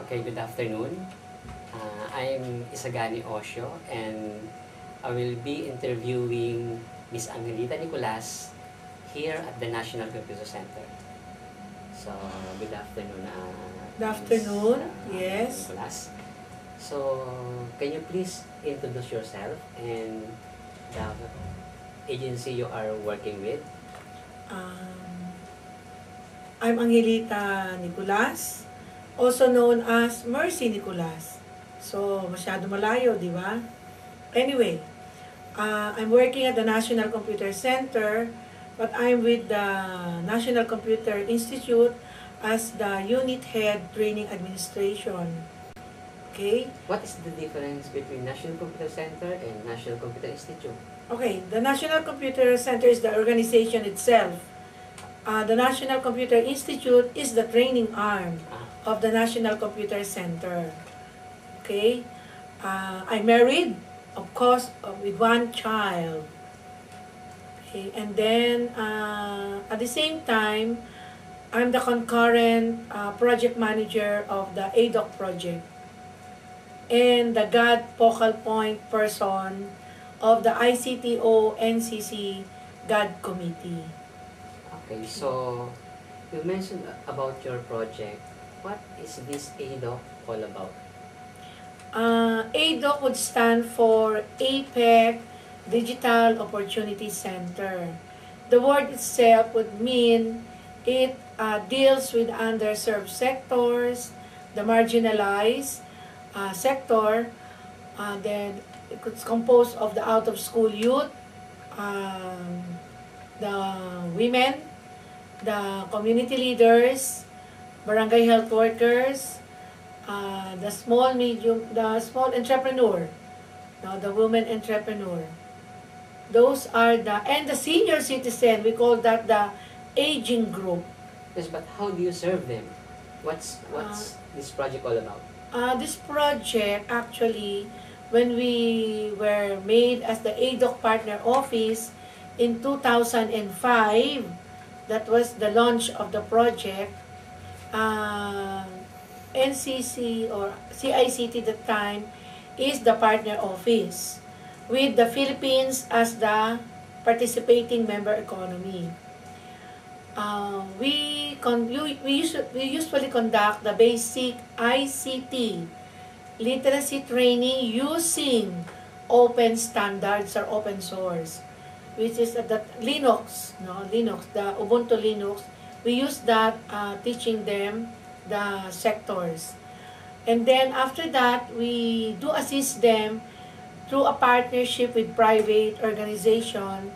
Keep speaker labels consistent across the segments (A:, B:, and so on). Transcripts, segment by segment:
A: Okay, good afternoon. I'm Isagani Osio and I will be interviewing Miss Angelita Nicolas here at the National Computer Center. So, good afternoon,
B: Good afternoon. Yes.
A: Nicolas. So, can you please introduce yourself and the agency you are working with?
B: I'm Angelita Nicolas, also known as Mercy Nicolas. So, masyado malayo, di ba? Anyway, I'm working at the National Computer Center, but I'm with the National Computer Institute as the Unit Head Training Administration. Okay?
A: What is the difference between National Computer Center and National Computer Institute?
B: Okay, the National Computer Center is the organization itself. The National Computer Institute is the training arm of the National Computer Center. Okay? I'm married, of course, with one child. Okay, and then, at the same time, I'm the concurrent project manager of the ADOC project and the GAD focal point person of the ICTO NCC GAD committee.
A: Okay, so you mentioned about your project. What is this ADOC all about?
B: ADOC would stand for APEC Digital Opportunity Center. The word itself would mean it deals with underserved sectors, the marginalized sector, then it's composed of the out-of-school youth, the women, the community leaders, barangay health workers, the small entrepreneur, the woman entrepreneur. Those are and the senior citizen, we call that the aging group.
A: Yes, but how do you serve them? What's this project all about?
B: This project actually, when we were made as the ADOC Partner Office in 2005, that was the launch of the project. NCC or CICT at that time is the partner office with the Philippines as the participating member economy. We usually conduct the basic ICT literacy training using open standards or open source, which is the Linux, the Ubuntu Linux. We use that teaching them the sectors. And then after that, we do assist them through a partnership with private organization,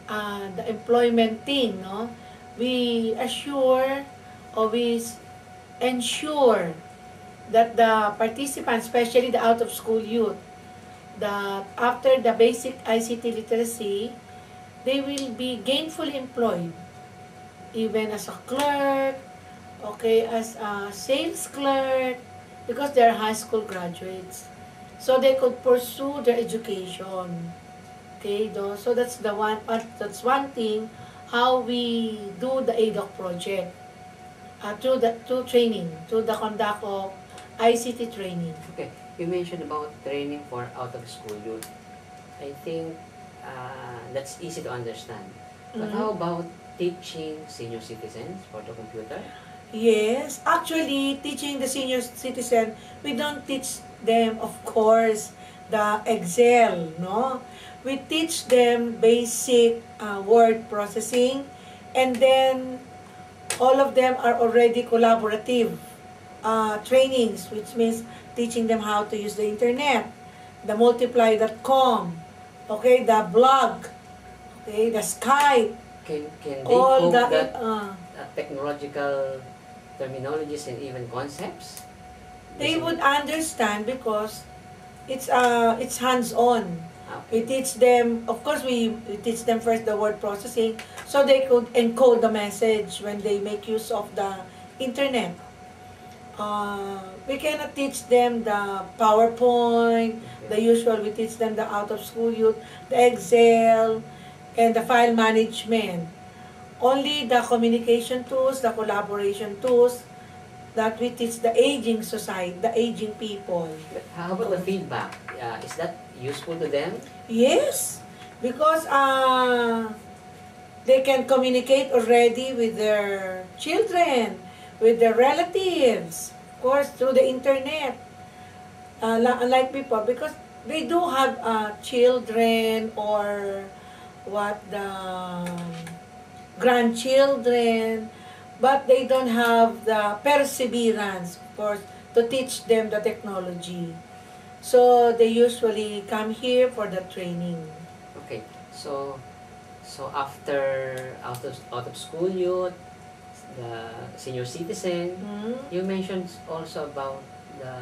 B: the employment team, we ensure that the participants, especially the out-of-school youth, that after the basic ICT literacy, they will be gainfully employed, even as a clerk, as a sales clerk, because they're high school graduates. So they could pursue their education. So that's one thing how we do the ADOC project through training, through the conduct of ICT training.
A: Okay, you mentioned about training for out-of-school youth. I think that's easy to understand. But how about teaching senior citizens for the computer?
B: Yes, actually, teaching the senior citizen, we don't teach them, of course, the Excel, We teach them basic word processing, and then all of them are already collaborative trainings, which means teaching them how to use the internet, the multiply.com, the blog, the Skype.
A: Can they
B: all
A: cope
B: that
A: technological terminologies and even concepts?
B: They would understand because it's hands-on.
A: Okay.
B: We teach them, of course, we teach them first the word processing so they could encode the message when they make use of the internet. We cannot teach them the PowerPoint, the usual. We teach them the out-of-school youth, the Excel, and the file management. Only the communication tools, the collaboration tools, that we teach the aging society, the aging people.
A: But how about the feedback? Is that useful to them?
B: Yes, because they can communicate already with their children, with their relatives, of course, through the internet. Unlike before, because they do have children or what the grandchildren, but they don't have the perseverance, of course, to teach them the technology. So they usually come here for the training.
A: Okay, so after out of school youth, the senior citizen, you mentioned also about the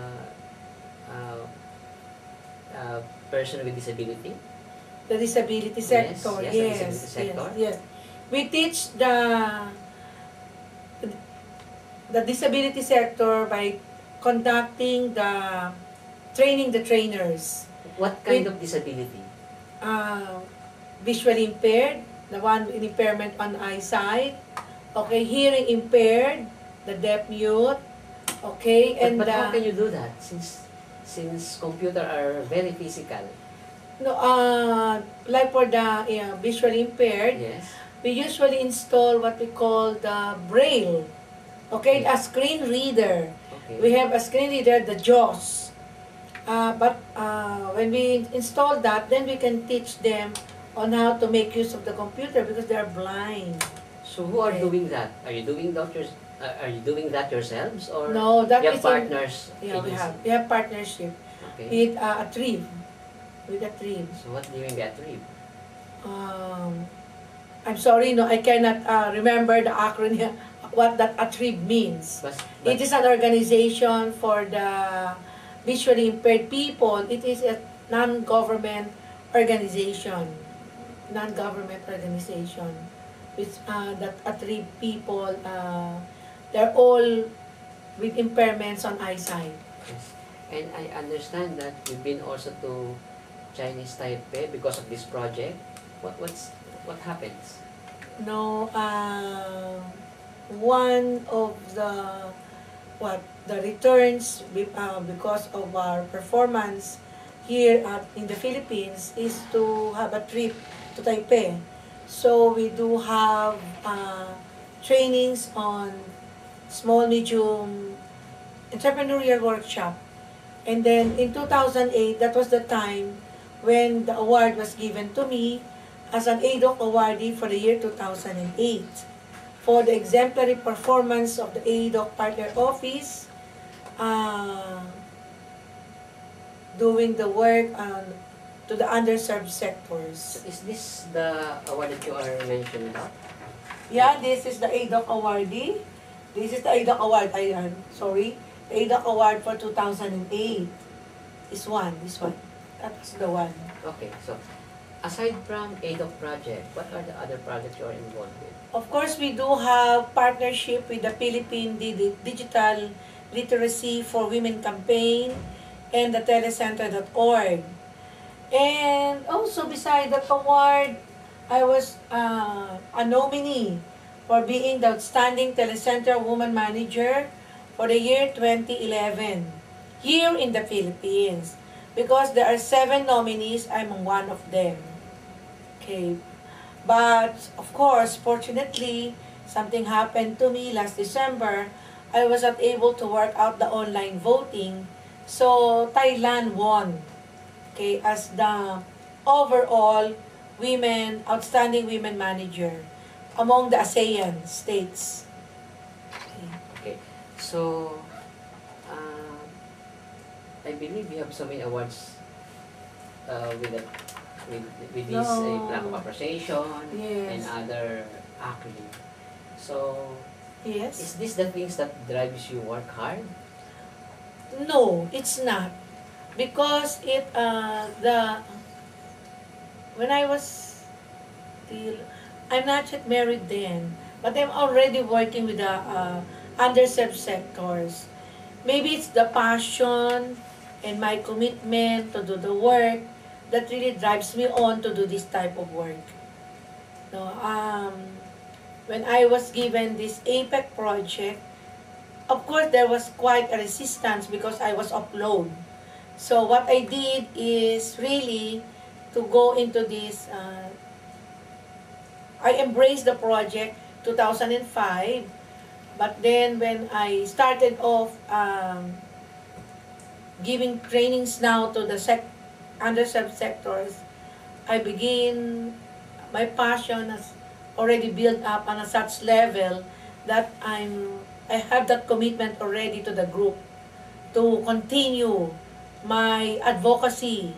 A: person with disability.
B: The disability sector,
A: Yes,
B: yes,
A: the disability sector.
B: yes. We teach the disability sector by conducting training the trainers.
A: What kind of disability?
B: Visually impaired, the one with impairment on eyesight. Okay, hearing impaired, the deaf mute. Okay,
A: But how can you do that since computer are very physical?
B: no, like for the visually impaired,
A: Yes.
B: we usually install what we call the braille. Okay, a screen reader.
A: Okay.
B: We have a screen reader, the JAWS. But when we install that, then we can teach them on how to make use of the computer because they are blind.
A: So who are
B: Okay.
A: doing that? Are you doing that yourselves, or
B: No, that
A: you
B: is
A: have partners?
B: yeah, we
A: agency?
B: have partnership
A: Okay.
B: with a trib. With a trib.
A: So what do you mean by a trip?
B: I'm sorry, no, I cannot remember the acronym, what that a trib means.
A: But
B: It is an organization for the visually impaired people. It is a non-government organization. Non-government organization. Which that a trib people, they're all with impairments on eyesight.
A: yes. And I understand that you've been also to Chinese Taipei because of this project. What happens?
B: No, one of the returns because of our performance here in the Philippines is to have a trip to Taipei. So we do have trainings on small, medium entrepreneurial workshop. And then in 2008, that was the time when the award was given to me as an ADOC awardee for the year 2008 for the exemplary performance of the ADOC Partner Office, doing the work to the underserved sectors.
A: So is this the award that you are mentioning about?
B: Yeah, this is the ADOC awardee. This is the ADOC award. Sorry, the ADOC award for 2008. This one. That's the one.
A: Okay, so aside from ADOC project, what are the other projects you are involved with?
B: Of course, we do have partnership with the Philippine Digital Literacy for Women campaign and the telecenter.org. And also, beside that award, I was a nominee for being the Outstanding Telecenter Woman Manager for the year 2011 here in the Philippines. Because there are 7 nominees, I'm one of them. Okay. But, of course, fortunately, something happened to me last December. I was not able to work out the online voting. So, Thailand won. Okay, as the overall outstanding women manager among the ASEAN states.
A: Okay, so I believe you have so many awards with this
B: No.
A: plaque of appreciation
B: Yes.
A: and other accolades. So
B: Yes?
A: is this the things that drives you work hard?
B: No, it's not. Because when I was still, I'm not yet married then, but I'm already working with the underserved sectors. Maybe it's the passion and my commitment to do the work that really drives me on to do this type of work. No, when I was given this APEC project, of course, there was quite a resistance because I was upload. So what I did is really to go into this, I embraced the project 2005, but then when I started off giving trainings now to the underserved sectors, I begin, my passion has already built up on a such level that I have that commitment already to the group to continue my advocacy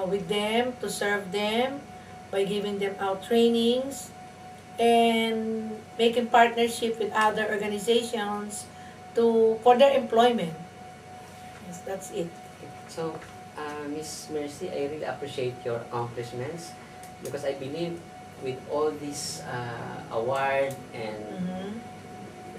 B: with them, to serve them by giving them out trainings and making partnership with other organizations for their employment. Yes, that's it.
A: So, Miss Mercy, I really appreciate your accomplishments because I believe with all this award and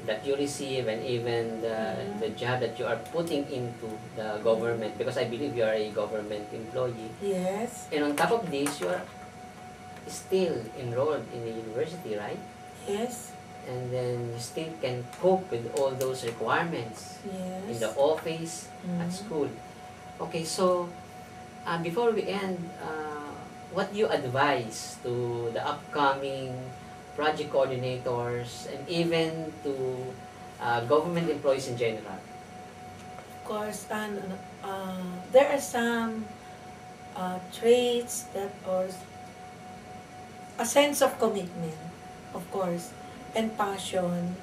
A: that you receive and even the job that you are putting into the government, because I believe you are a government employee.
B: Yes.
A: And on top of this, you are still enrolled in the university, right?
B: Yes.
A: And then you still can cope with all those requirements
B: Yes.
A: in the office, at school. Okay, so before we end, what do you advise to the upcoming project coordinators and even to government employees in general?
B: Of course, and there are some traits that are a sense of commitment, of course, and passion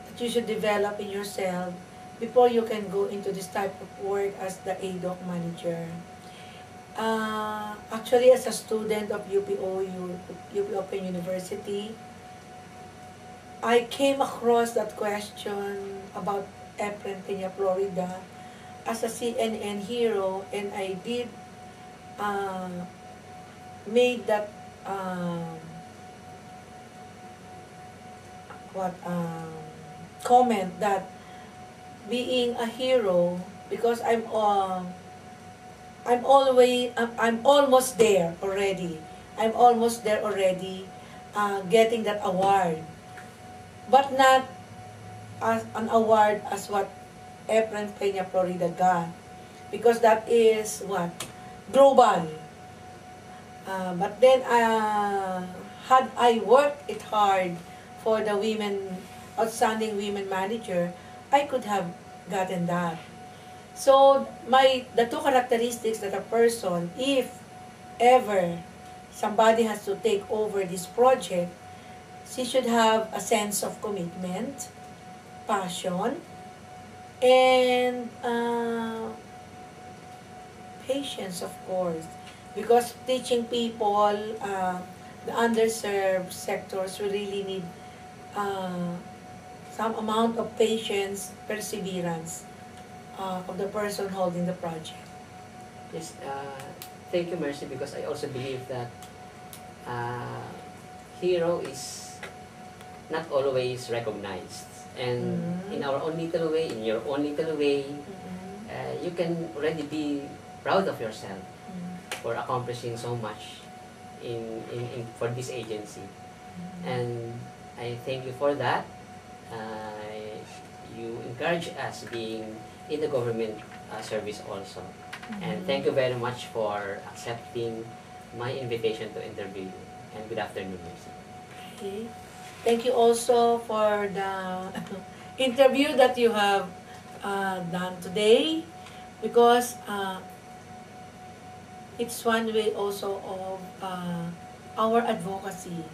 B: that you should develop in yourself before you can go into this type of work as the ADOC manager. Actually, as a student of UP Open University, I came across that question about Efren Peña, Florida, as a CNN hero, and I did made that comment that being a hero, because I'm almost there already. I'm almost there already, getting that award, but not as an award as what Efren Peña Florida got, because that is what global. But then, had I worked it hard for the outstanding women manager, I could have gotten that. So the two characteristics that a person, if ever somebody has to take over this project, she should have a sense of commitment, passion, and patience, of course. Because teaching people, the underserved sectors, we really need some amount of patience, perseverance of the person holding the project.
A: Yes, thank you, Mercy, because I also believe that hero is not always recognized. And in our own little way, in your own little way, you can already be proud of yourself for accomplishing so much for this agency. And I thank you for that. You encourage us being in the government service also. And thank you very much for accepting my invitation to interview you. And good afternoon, Mercy.
B: Okay. Thank you also for the interview that you have done today, because it's one way also of our advocacy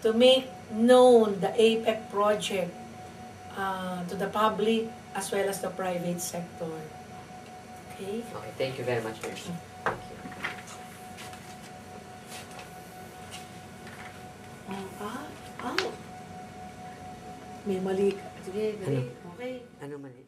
B: to make known the APEC project to the public as well as the private sector. Okay?
A: Okay, thank you very much, Mercy. Thank you.
B: May mali. Sige,
A: Ano?
B: okay.
A: Ano mali?